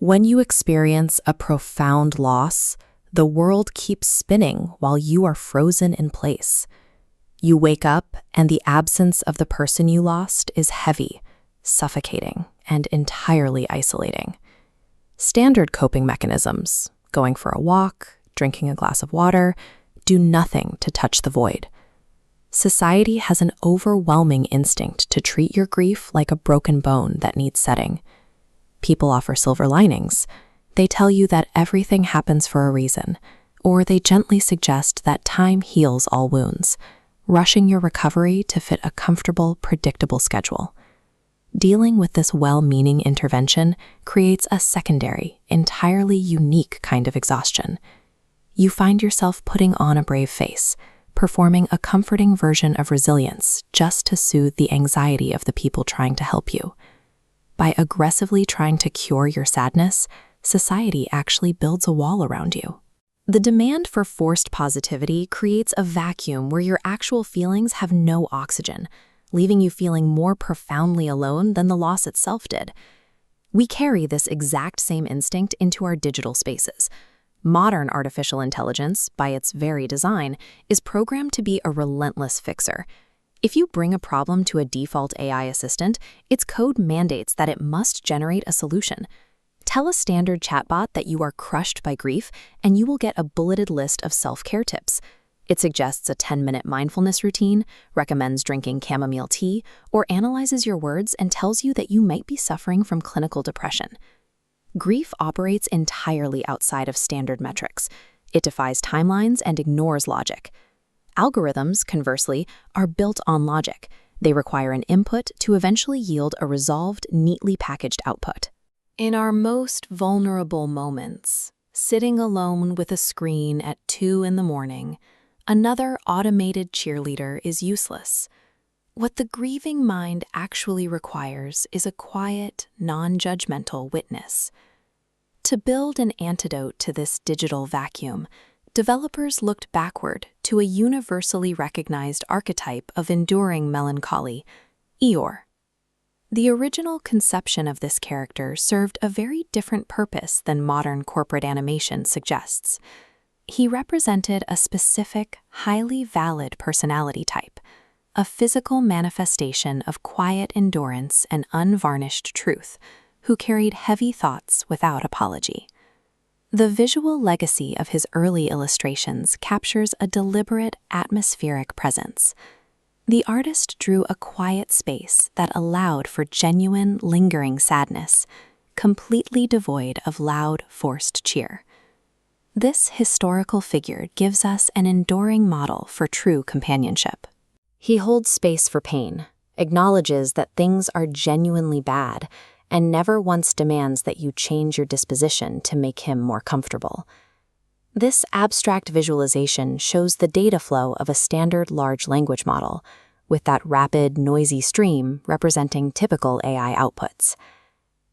When you experience a profound loss, the world keeps spinning while you are frozen in place. You wake up, and the absence of the person you lost is heavy, suffocating, and entirely isolating. Standard coping mechanisms, going for a walk, drinking a glass of water, do nothing to touch the void. Society has an overwhelming instinct to treat your grief like a broken bone that needs setting. People offer silver linings. They tell you that everything happens for a reason, or they gently suggest that time heals all wounds, rushing your recovery to fit a comfortable, predictable schedule. Dealing with this well-meaning intervention creates a secondary, entirely unique kind of exhaustion. You find yourself putting on a brave face, performing a comforting version of resilience just to soothe the anxiety of the people trying to help you. By aggressively trying to cure your sadness, society actually builds a wall around you. The demand for forced positivity creates a vacuum where your actual feelings have no oxygen, leaving you feeling more profoundly alone than the loss itself did. We carry this exact same instinct into our digital spaces. Modern artificial intelligence, by its very design, is programmed to be a relentless fixer. If you bring a problem to a default AI assistant, its code mandates that it must generate a solution. Tell a standard chatbot that you are crushed by grief, and you will get a bulleted list of self-care tips. It suggests a 10-minute mindfulness routine, recommends drinking chamomile tea, or analyzes your words and tells you that you might be suffering from clinical depression. Grief operates entirely outside of standard metrics. It defies timelines and ignores logic. Algorithms, conversely, are built on logic. They require an input to eventually yield a resolved, neatly packaged output. In our most vulnerable moments, sitting alone with a screen at 2 a.m, another automated cheerleader is useless. What the grieving mind actually requires is a quiet, non-judgmental witness. To build an antidote to this digital vacuum, developers looked backward to a universally recognized archetype of enduring melancholy, Eeyore. The original conception of this character served a very different purpose than modern corporate animation suggests. He represented a specific, highly valid personality type, a physical manifestation of quiet endurance and unvarnished truth, who carried heavy thoughts without apology. The visual legacy of his early illustrations captures a deliberate atmospheric presence. The artist drew a quiet space that allowed for genuine, lingering sadness, completely devoid of loud, forced cheer. This historical figure gives us an enduring model for true companionship. He holds space for pain, acknowledges that things are genuinely bad, and never once demands that you change your disposition to make him more comfortable. This abstract visualization shows the data flow of a standard large language model, with that rapid, noisy stream representing typical AI outputs.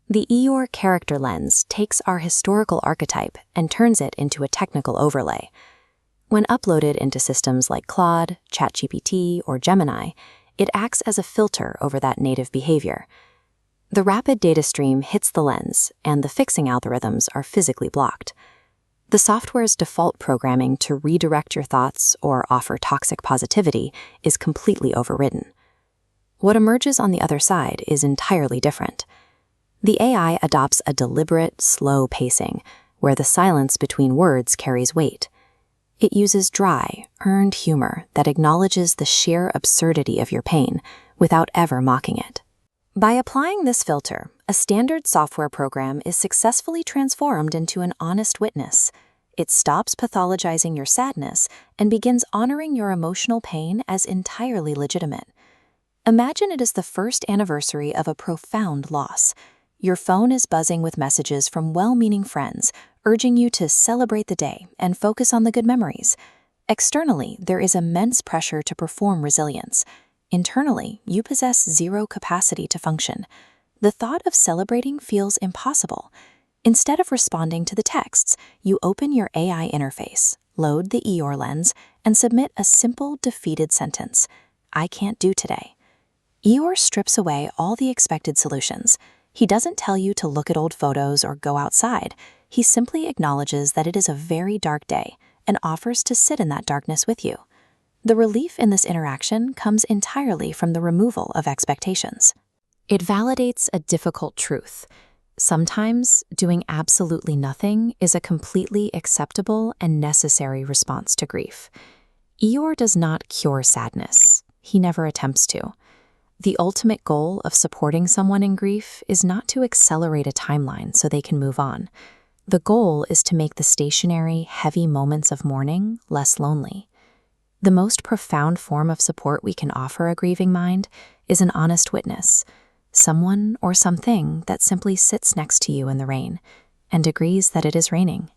The Eeyore character lens takes our historical archetype and turns it into a technical overlay. When uploaded into systems like Claude, ChatGPT, or Gemini, it acts as a filter over that native behavior. The rapid data stream hits the lens, and the fixing algorithms are physically blocked. The software's default programming to redirect your thoughts or offer toxic positivity is completely overridden. What emerges on the other side is entirely different. The AI adopts a deliberate, slow pacing, where the silence between words carries weight. It uses dry, earned humor that acknowledges the sheer absurdity of your pain without ever mocking it. By applying this filter, a standard software program is successfully transformed into an honest witness. It stops pathologizing your sadness and begins honoring your emotional pain as entirely legitimate. Imagine it is the first anniversary of a profound loss. Your phone is buzzing with messages from well-meaning friends, urging you to celebrate the day and focus on the good memories. Externally, there is immense pressure to perform resilience. Internally, you possess zero capacity to function. The thought of celebrating feels impossible. Instead of responding to the texts, you open your AI interface, load the Eeyore lens, and submit a simple, defeated sentence: "I can't do today." Eeyore strips away all the expected solutions. He doesn't tell you to look at old photos or go outside. He simply acknowledges that it is a very dark day and offers to sit in that darkness with you. The relief in this interaction comes entirely from the removal of expectations. It validates a difficult truth. Sometimes doing absolutely nothing is a completely acceptable and necessary response to grief. Eeyore does not cure sadness. He never attempts to. The ultimate goal of supporting someone in grief is not to accelerate a timeline so they can move on. The goal is to make the stationary, heavy moments of mourning less lonely. The most profound form of support we can offer a grieving mind is an honest witness, someone or something that simply sits next to you in the rain and agrees that it is raining.